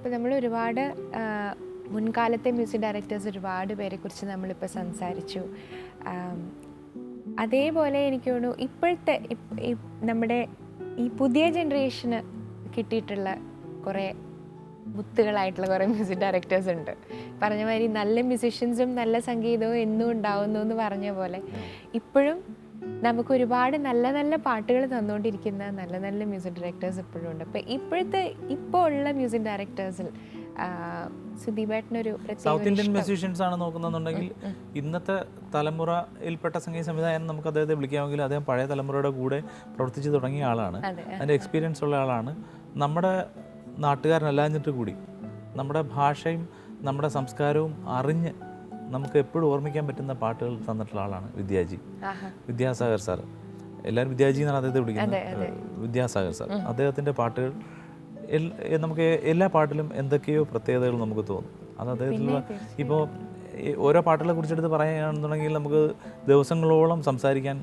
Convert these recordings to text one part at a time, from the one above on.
ഇപ്പോൾ നമ്മൾ ഒരുപാട് മുൻകാലത്തെ മ്യൂസിക് ഡയറക്ടേഴ്സ് ഒരുപാട് പേരെക്കുറിച്ച് നമ്മളിപ്പോൾ സംസാരിച്ചു. അതേപോലെ എനിക്ക് തോന്നുന്നു ഇപ്പോഴത്തെ നമ്മുടെ ഈ പുതിയ ജനറേഷന് കിട്ടിയിട്ടുള്ള കുറേ മുത്തുകളായിട്ടുള്ള കുറേ മ്യൂസിക് ഡയറക്ടേഴ്സ് ഉണ്ട്. പറഞ്ഞ മാതിരി നല്ല മ്യൂസിഷ്യൻസും നല്ല സംഗീതവും എന്നും ഉണ്ടാവുന്നു എന്ന് പറഞ്ഞ പോലെ ഇപ്പോഴും നമുക്ക് ഒരുപാട് നല്ല നല്ല പാട്ടുകൾ തന്നുകൊണ്ടിരിക്കുന്ന നല്ല നല്ല മ്യൂസിക് ഡയറക്ടേഴ്സ് ഇപ്പോഴും ഉണ്ട്. അപ്പോൾ ഇപ്പോൾ ഉള്ള മ്യൂസിക് ഡയറക്ടേഴ്സിൽ സുദീപേട്ടനൊരു സൗത്ത് ഇന്ത്യൻ മ്യൂസീഷ്യൻസ് ആണ് നോക്കുന്നുണ്ടെങ്കിൽ ഇന്നത്തെ തലമുറയിൽപ്പെട്ട സംഗീത സംവിധായകൻ നമുക്ക് അദ്ദേഹത്തെ വിളിക്കാമെങ്കിൽ അദ്ദേഹം പഴയ തലമുറയുടെ കൂടെ പ്രവർത്തിച്ച് തുടങ്ങിയ ആളാണ്. അതിൻ്റെ എക്സ്പീരിയൻസ് ഉള്ള ആളാണ്. നമ്മുടെ നാട്ടുകാരനല്ലാഞ്ഞിട്ട് കൂടി നമ്മുടെ ഭാഷയും നമ്മുടെ സംസ്കാരവും അറിഞ്ഞ് നമുക്ക് എപ്പോഴും ഓർമ്മിക്കാൻ പറ്റുന്ന പാട്ടുകൾ തന്നിട്ടുള്ള ആളാണ് വിദ്യാസാഗർ സാർ. എല്ലാവരും വിദ്യാജി എന്നാണ് അദ്ദേഹത്തെ വിളിക്കുന്നത്. വിദ്യാസാഗർ സാർ അദ്ദേഹത്തിൻ്റെ പാട്ടുകൾ നമുക്ക് എല്ലാ പാട്ടിലും എന്തൊക്കെയോ പ്രത്യേകതകൾ നമുക്ക് തോന്നും. അത് അദ്ദേഹത്തിലുള്ള ഇപ്പോൾ ഓരോ പാട്ടുകളെ കുറിച്ചെടുത്ത് പറയുകയാണെന്നുണ്ടെങ്കിൽ നമുക്ക് ദിവസങ്ങളോളം സംസാരിക്കാൻ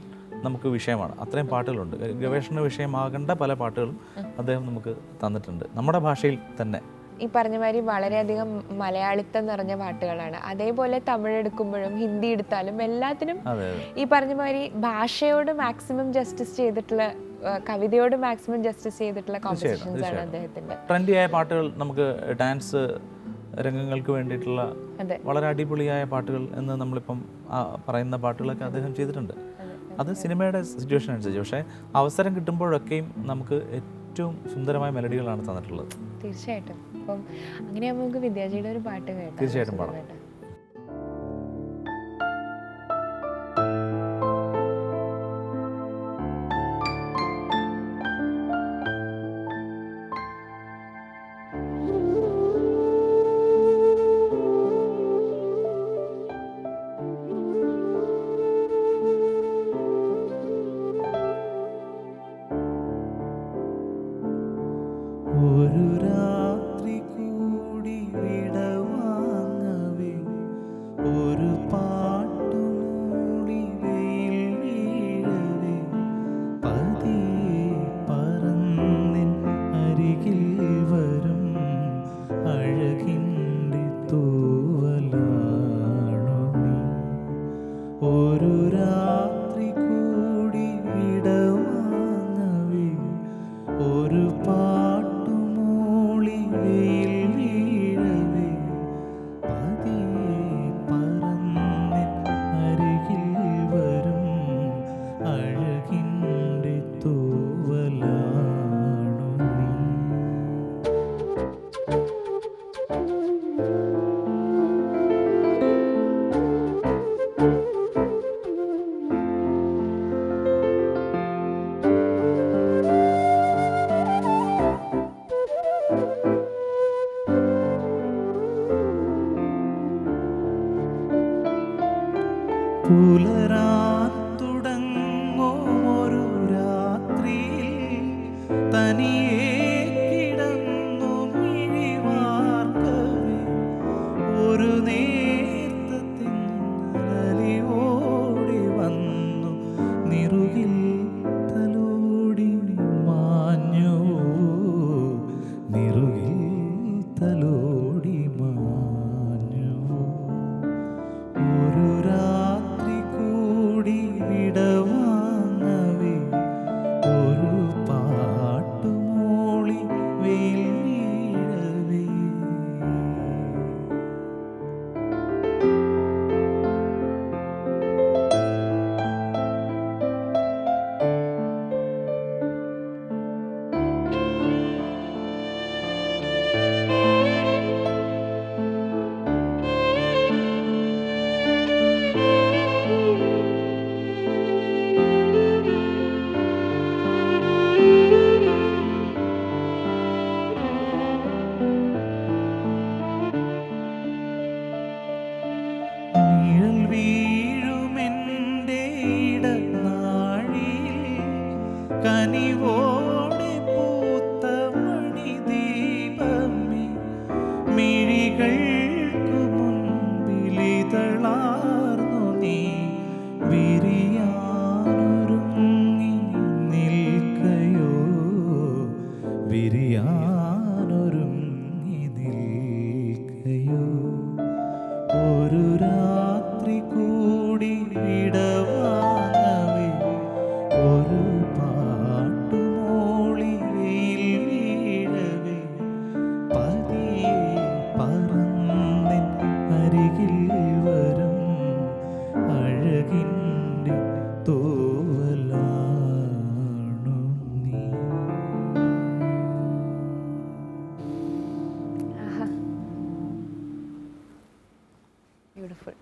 നമുക്ക് വിഷയമാണ്. അത്രയും പാട്ടുകളുണ്ട്. ഗവേഷണ വിഷയമാകേണ്ട പല പാട്ടുകളും അദ്ദേഹം നമുക്ക് തന്നിട്ടുണ്ട് നമ്മുടെ ഭാഷയിൽ തന്നെ. ഈ പറഞ്ഞ മാതിരി വളരെയധികം മലയാളിത്തം നിറഞ്ഞ പാട്ടുകളാണ്. അതേപോലെ തമിഴ് എടുക്കുമ്പോഴും ഹിന്ദി എടുത്താലും എല്ലാത്തിനും ഈ പറഞ്ഞ മാതിരി ഭാഷയോട് മാക്സിമം ജസ്റ്റിസ് ചെയ്തിട്ടുള്ള, കവിതയോട് മാക്സിമം ജസ്റ്റിസ് ചെയ്തിട്ടുള്ള കോമ്പോസിഷൻസ് ആണ് അദ്ദേഹത്തിന്റെ. ട്രെൻഡിയായ പാട്ടുകൾ, നമുക്ക് ഡാൻസ് രംഗങ്ങൾക്ക് വേണ്ടിയിട്ടുള്ള വളരെ അടിപൊളിയായ പാട്ടുകൾ എന്ന് നമ്മളിപ്പം പറയുന്ന പാട്ടുകളൊക്കെ അദ്ദേഹം ചെയ്തിട്ടുണ്ട്. അത് സിനിമയുടെ സിറ്റുവേഷൻ അനുസരിച്ച്. പക്ഷേ അവസരം കിട്ടുമ്പോഴൊക്കെയും നമുക്ക് ഏറ്റവും സുന്ദരമായ മെലഡികളാണ് തന്നിട്ടുള്ളത്. തീർച്ചയായിട്ടും. അപ്പം അങ്ങനെയാകുമ്പോൾ നമുക്ക് വിദ്യാജിയുടെ ഒരു പാട്ട് കേട്ടോ. തീർച്ചയായിട്ടും പാടാം. ഒരു രാത്രി കൂടി വിടവാങ്ങവേ, ഒരു പാട്ടുമൂടി വെയിൽ വീഴവേ, പതിയെ പറന്നിൻ അരികിൽ വരും അഴകിൻ്റെ തൂവലാണു നീ. ഒരു രാത്രി കൂടി വിടവാങ്ങവേ, ഒരു പാട്ടുമൂളി വെയിൽ വീഴവേ, പതിയെ പറന്നിൻ അരികിൽ വരും അഴകിൻ്റെ തൂവലാണു നീ. പുലരാൻ തുടങ്ങുമൊരു രാത്രിയിൽ തനിയെ കിടന്നു മിഴിവാർക്കവേ, ഒരു നേർത്ത തെന്നലി ഓടി വന്നു നിറുകിൽ തലോടി മാഞ്ഞു, നിറുകിൽ തലോടി മാഞ്ഞു. ഒരു രാത്രി കൂടി വിടവാങ്ങവേ, ഒരു പാട്ടുമൂളി വെയിൽ വീഴവേ. ഒരു രാത്രി കൂടി വിടവാങ്ങവേ ഒരു പാട്ടുമോളി വെയിൽ വീഴവേ പതിയെ പറന്നിൻ അരികിൽ വരും അഴകിൻ്റെ തൂവലാണു നീ. ബ്യൂട്ടിഫുൾ.